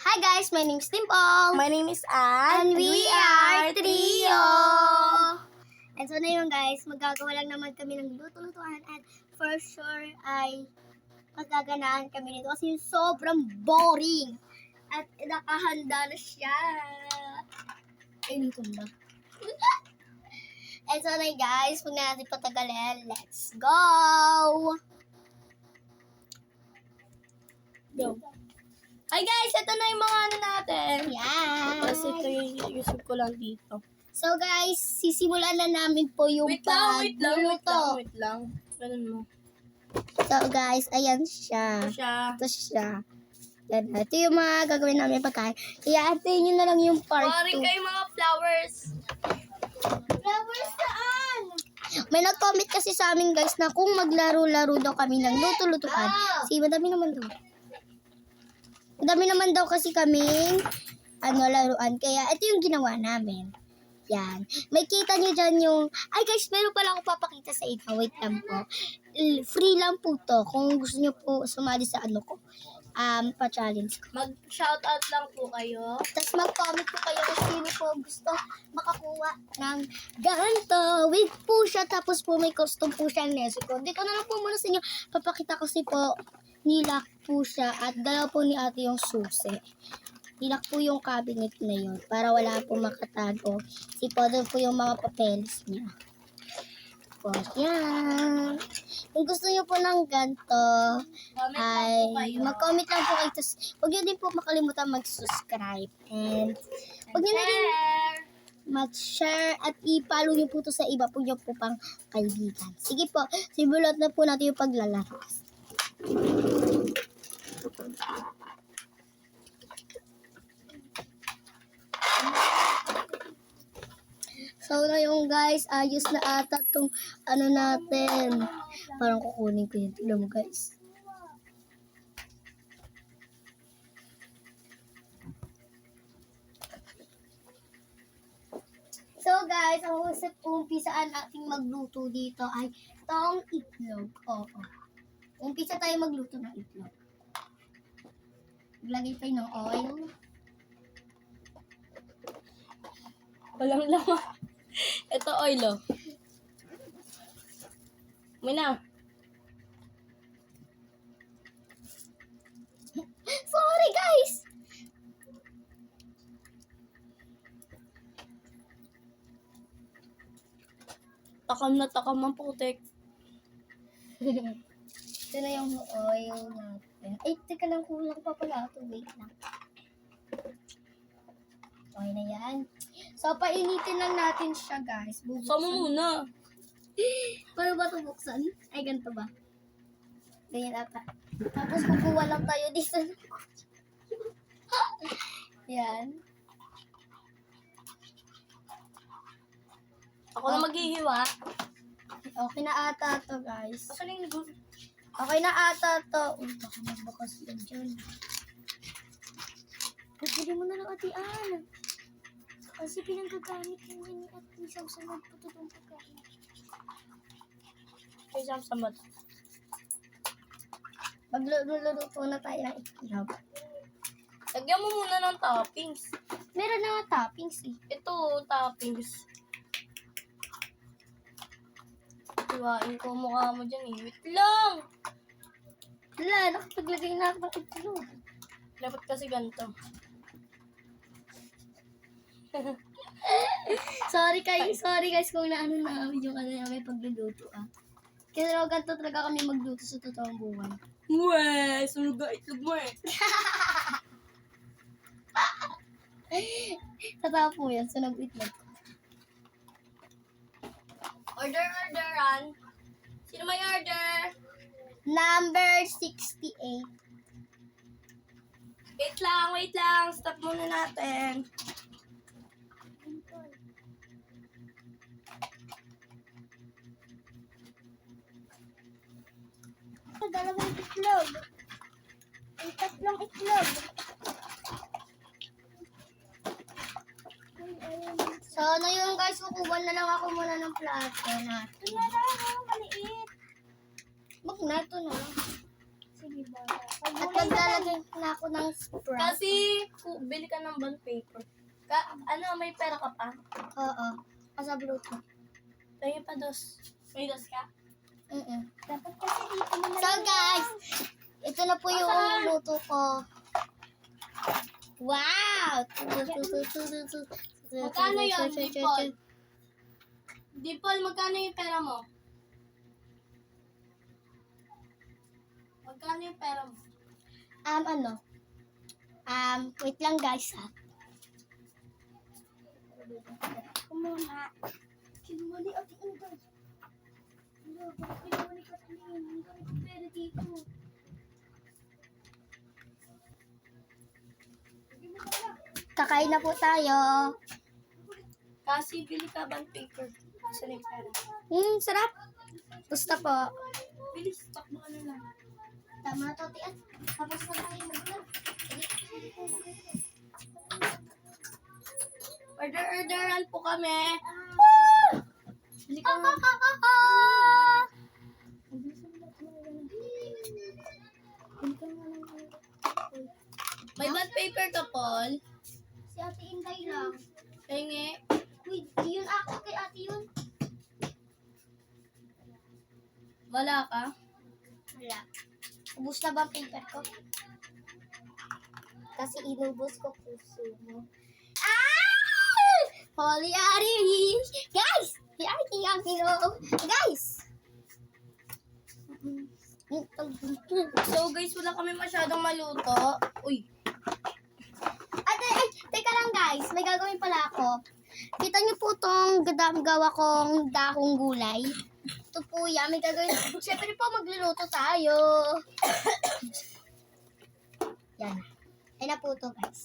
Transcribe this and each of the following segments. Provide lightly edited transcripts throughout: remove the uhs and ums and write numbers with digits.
Hi guys, my name is Dimple. My name is Ann. And we are Trio. And so na yun guys, magagawa lang naman kami ng luto-lutuan at for sure ay magaganaan kami nito kasi sobrang boring. At nakahanda na siya. Ay, dito ba? And so na yun guys, huwag na natin patagalin. Let's go! Go. Hi guys, ito na yung mga ano natin. Yan! Kasi ito yung iusip ko lang dito. So guys, sisimulan na namin po yung Wait pagluluto. lang. Ganun mo. So guys, ayan siya. Ito siya. Yan, ito yung mga gagawin namin pagkain. Kaya antayin nyo na lang yung part 2. Kayo mga flowers. Flowers saan? May nag-comment kasi sa amin guys na kung maglaro-laro daw kami ng luto-lutuan. Kasi madami naman daw. Madami naman daw kasi kaming laruan. Kaya ito yung ginawa namin. Yan. May kita nyo dyan yung... Ay guys, meron pala ako papakita sa inyo. Wait lang po. Free lang po to. Kung gusto nyo po sumali sa ano ko. Pa-challenge ko. Mag-shoutout lang po kayo. Tapos mag-comment po kayo kung sino po gusto makakuha ng ganito. Wig po siya. Tapos po may custom po siyang Nesco. Dito na lang po muna sa inyo. Papakita kasi po nilak po siya. At dalawa po ni ate yung susi. Nilak po yung cabinet na yun para wala po makatago. Kasi po doon po yung mga papeles niya. Po, yan. Kung gusto niyo po ng ganito, ay mag-comment lang po kayo. Tapos, huwag niyo din po makalimutan mag-subscribe. And, huwag niyo na din mag-share at i-follow niyo po to sa iba po niyo po pang kaibigan. Sige po, simulat na po natin yung paglalaro. So na yung guys, ayos na ata tong ano natin. Parang kukunin ko yun. Tignan mo guys. So guys, ang umpisaan nating magluto dito ay tong itlog. Oo. Umpisa tayo magluto ng itlog. Maglagay tayo ng oil. Walang laman. Ito oil oh. May na. Sorry guys! Takam ang putik. Ito na yung oil natin. Ay, teka lang, kulang pa pala ito. Wait lang. Okay na yan. So, painitin lang natin siya, guys. Sama muna. Paano ba ito buksan? Ay, ganito ba? Ganyan ata. Tapos, kukuha lang tayo dito. Yan. Ako na maghihiwa. Okay na ata to, guys. Asan yung gusto? Okay na ata to. Uy, baka magbakas yan dyan. Pwede mo na lang atian. Kasi pinanggagamit yung yun at isang sunod po ito itong pagkain. Kaya samsamad. Magluluto po na tayo ng itlog. Lagyan mo muna ng toppings. Meron na nga toppings eh. Ito, toppings. Iwain ko mukha mo dyan eh. Wait lang! Wala, nakapaglagay na ako ng itlog. Dapat kasi ganito. Sorry guys kung naano namin yung namin pagluluto ah. Kasi ganito talaga kami magluto sa totoong buwan. Mweh! Sunog ang itlog mo eh. Totoo po yan, sunog itlog. Orderan. Sino may order? Number 68. Wait lang. Stop muna natin. Dalawang itlog. Ang tatlong itlog. So, ano yun guys, kukuha na lang ako muna ng plato natin. Ito na lang, maliit. Wag na, ito na. Sige ba? At maglalagay na ako ng Sprite. Kasi, bili ka ng bond paper. May pera ka pa? Oo. Asa Bluetooth. Tingin pa dos. May dos ka? Dapat kasi dito mo na. So guys, ito na po yung luto ko. Wow! Magkano yun, Dipol? Dipol, magkano yung pera mo? Magkano yung pera mo? Wait lang guys ha. Kumuna. Kinumali at inday. Hello, bakit kinumali ka tingin? Hindi ka pera dito. Kakain na po tayo. Kasi bili ka bond paper. Saan yung pera? Sarap. Gusto po. Bilis, takbo ka na lang. Tama na to, tiyan. Tapos na tayo mag-vlog. Orderan po kami. Bili ka na. May bond paper ka, Paul. Si Ate Inday lang. Tingi. Wait, yun ako kay Ate yun. Wala ka? Wala. Ubus na ba ang paper ko? Kasi inubos ko puso mo. Ah! Holy Ari! Guys! Si Ari ang guys! So guys, wala kami masyadong maluto. Uy. Ay, teka lang guys. May gagawin pala ako. Kita niyo po itong gawa kong dakong gulay. Ito po yan. May gagawin. Siyempre po magluluto tayo. Yan. Ay na po ito guys.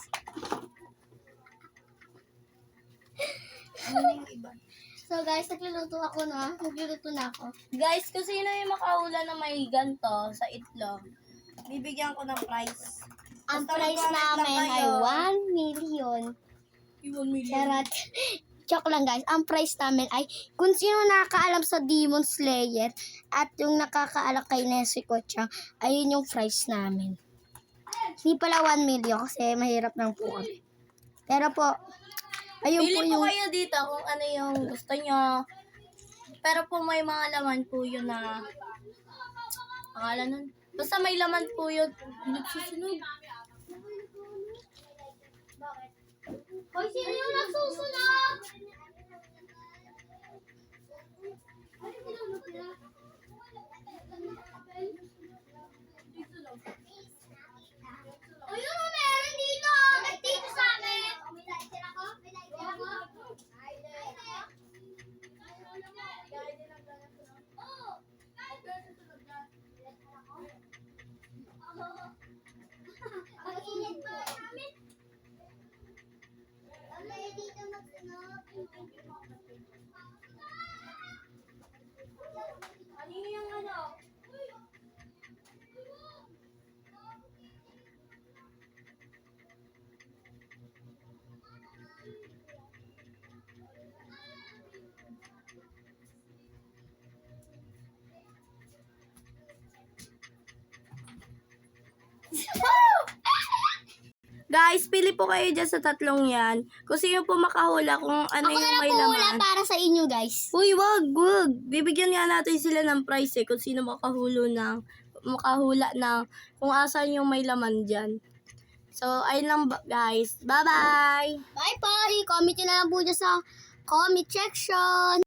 Ano na yung iba? So guys, nagluluto na ako. Guys, kung sino yung makahula na may ganto sa itlog, bibigyan ko ng prize. Ang Basta price mag-comment lang namin ay kayo. 1 million. 1 million. Charot. Joke lang guys. Ang price namin ay kung sino nakakaalam sa Demon Slayer at yung nakakaalam kay Nezuko Chan, ayun yung price namin. Hindi pala 1 million kasi mahirap lang po kami. Pero po, ayun Pili po po yung... kayo dito kung ano yung gusto nyo. Pero po may mga laman po yun na pangalan nun. Basta may laman po yun. Nagsusunog. Hoy, sino yung nagsusunod? O yun o, meron dito. Nagtito sa amin. May lighter ako? May lighter ako? Oo. Ang init ba namin? Wala dito magsunod. Ano yung ano? Guys, pili po kayo dyan sa tatlong yan. Kung sino po makahula kung ano Ako na yung lang may po wala laman. para sa inyo guys. Uy, wag. Bibigyan nga natin sila ng prize kung sino makahula ng kung asan yung may laman dyan. So, ayun lang guys. Bye-bye! Bye po. I-comment nyo na lang po dyan sa comment section.